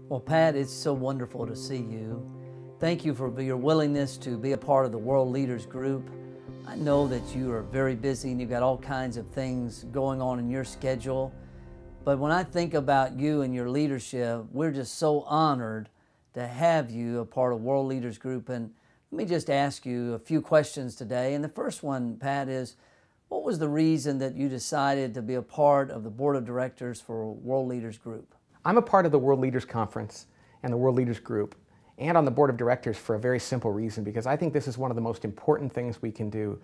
Well, Pat, it's so wonderful to see you. Thank you for your willingness to be a part of the World Leaders Group. I know that you are very busy and you've got all kinds of things going on in your schedule. But when I think about you and your leadership, we're just so honored to have you a part of World Leaders Group. And let me just ask you a few questions today. And the first one, Pat, is what was the reason that you decided to be a part of the Board of Directors for World Leaders Group? I'm a part of the World Leaders Conference and the World Leaders Group and on the Board of Directors for a very simple reason, because I think this is one of the most important things we can do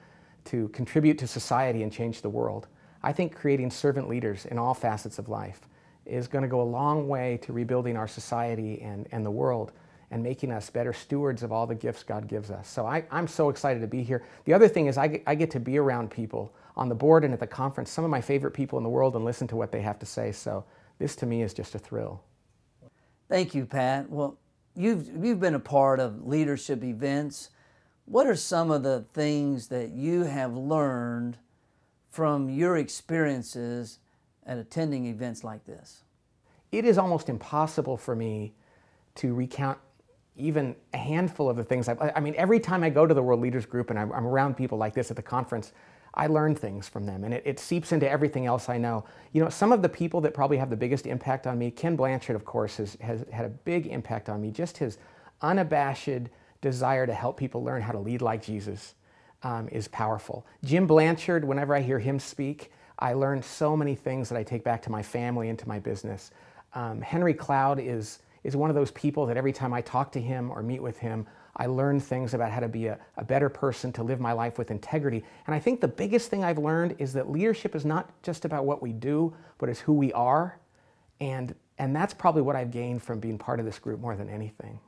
to contribute to society and change the world. I think creating servant leaders in all facets of life is going to go a long way to rebuilding our society and the world and making us better stewards of all the gifts God gives us. So I'm so excited to be here. The other thing is I get to be around people on the board and at the conference, some of my favorite people in the world, and listen to what they have to say. So this to me is just a thrill. Thank you, Pat. Well, you've been a part of leadership events. What are some of the things that you have learned from your experiences at attending events like this? It is almost impossible for me to recount even a handful of the things. I mean, every time I go to the World Leaders Group and I'm around people like this at the conference, I learn things from them, and it seeps into everything else I know. You know, some of the people that probably have the biggest impact on me, Ken Blanchard, of course, has had a big impact on me. Just his unabashed desire to help people learn how to lead like Jesus is powerful. Jim Blanchard, whenever I hear him speak, I learn so many things that I take back to my family and to my business. Henry Cloud is one of those people that every time I talk to him or meet with him, I learn things about how to be a better person, to live my life with integrity. And I think the biggest thing I've learned is that leadership is not just about what we do, but it's who we are. And that's probably what I've gained from being part of this group more than anything.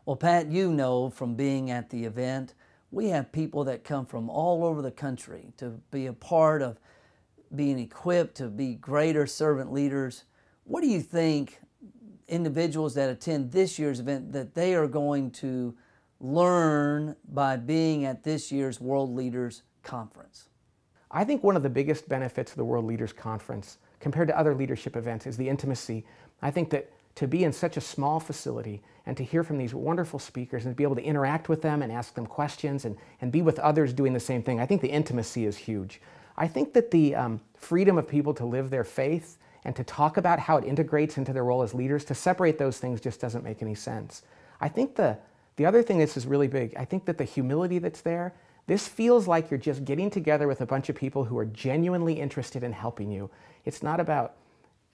Well, Pat, you know from being at the event, we have people that come from all over the country to be a part of being equipped to be greater servant leaders. What do you think individuals that attend this year's event that they are going to learn by being at this year's World Leaders Conference? I think one of the biggest benefits of the World Leaders Conference compared to other leadership events is the intimacy. I think that to be in such a small facility and to hear from these wonderful speakers and to be able to interact with them and ask them questions and be with others doing the same thing, I think the intimacy is huge. I think that the freedom of people to live their faith and to talk about how it integrates into their role as leaders, to separate those things just doesn't make any sense. I think the other thing that's really big, I think that the humility that's there, this feels like you're just getting together with a bunch of people who are genuinely interested in helping you. It's not about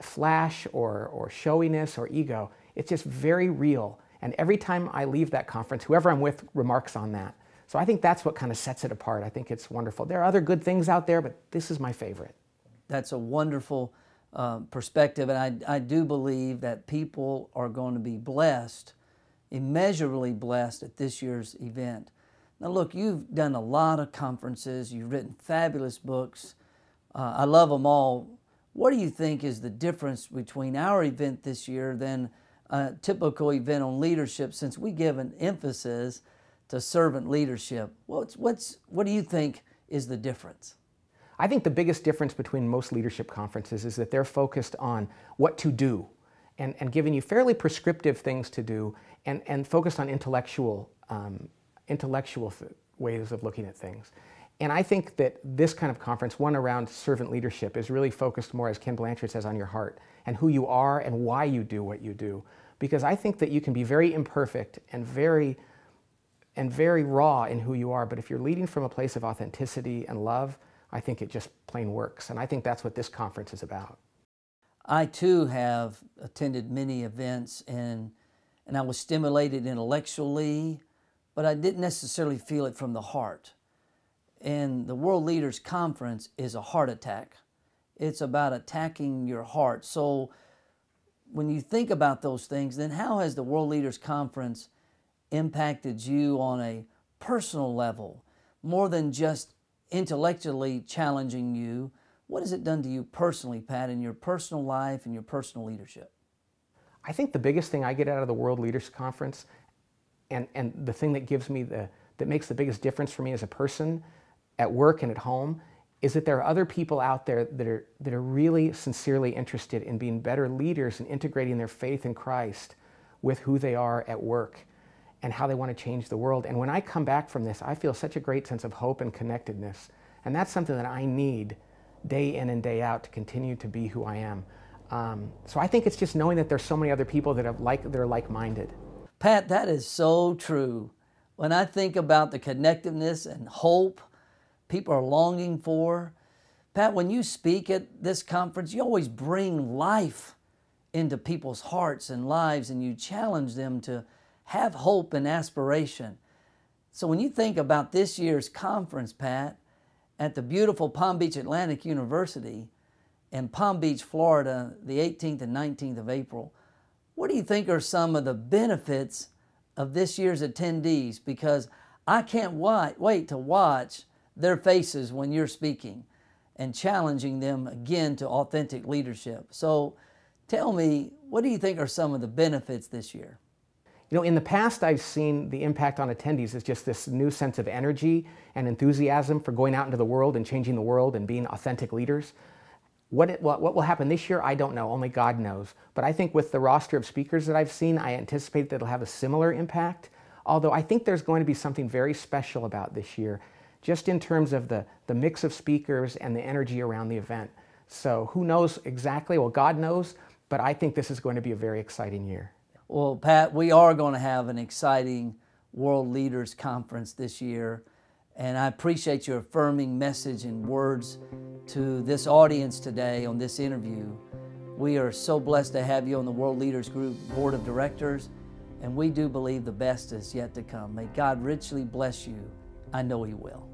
flash or showiness or ego. It's just very real. And every time I leave that conference, whoever I'm with remarks on that. So I think that's what kind of sets it apart. I think it's wonderful. There are other good things out there, but this is my favorite. That's a wonderful perspective, and I do believe that people are going to be blessed, immeasurably blessed at this year's event. Now look, you've done a lot of conferences, you've written fabulous books. I love them all. What do you think is the difference between our event this year than a typical event on leadership, since we give an emphasis to servant leadership? What do you think is the difference? I think the biggest difference between most leadership conferences is that they're focused on what to do and giving you fairly prescriptive things to do and focused on intellectual ways of looking at things. And I think that this kind of conference, one around servant leadership, is really focused more, as Ken Blanchard says, on your heart and who you are and why you do what you do. Because I think that you can be very imperfect and very raw in who you are, but if you're leading from a place of authenticity and love, I think it just plain works. And I think that's what this conference is about. I too have attended many events and I was stimulated intellectually, but I didn't necessarily feel it from the heart. And the World Leaders Conference is a heart attack. It's about attacking your heart. So when you think about those things, then how has the World Leaders Conference impacted you on a personal level, more than just intellectually challenging you? What has it done to you personally, Pat, in your personal life and your personal leadership? I think the biggest thing I get out of the World Leaders Conference and the thing that gives me that makes the biggest difference for me as a person at work and at home is that there are other people out there that are really sincerely interested in being better leaders and integrating their faith in Christ with who they are at work and how they want to change the world. And when I come back from this, I feel such a great sense of hope and connectedness. And that's something that I need day in and day out to continue to be who I am. So I think it's just knowing that there's so many other people that are like-minded. Pat, that is so true. When I think about the connectiveness and hope people are longing for, Pat, when you speak at this conference, you always bring life into people's hearts and lives, and you challenge them to have hope and aspiration. So when you think about this year's conference, Pat, at the beautiful Palm Beach Atlantic University in Palm Beach, Florida, the 18th and 19th of April, what do you think are some of the benefits of this year's attendees? Because I can't wait to watch their faces when you're speaking and challenging them again to authentic leadership. So tell me, what do you think are some of the benefits this year? You know, in the past, I've seen the impact on attendees as just this new sense of energy and enthusiasm for going out into the world and changing the world and being authentic leaders. What will happen this year, I don't know. Only God knows. But I think with the roster of speakers that I've seen, I anticipate that it'll have a similar impact. Although I think there's going to be something very special about this year, just in terms of the mix of speakers and the energy around the event. So who knows exactly? Well, God knows, but I think this is going to be a very exciting year. Well, Pat, we are going to have an exciting World Leaders Conference this year, and I appreciate your affirming message and words to this audience today on this interview. We are so blessed to have you on the World Leaders Group Board of Directors, and we do believe the best is yet to come. May God richly bless you. I know He will.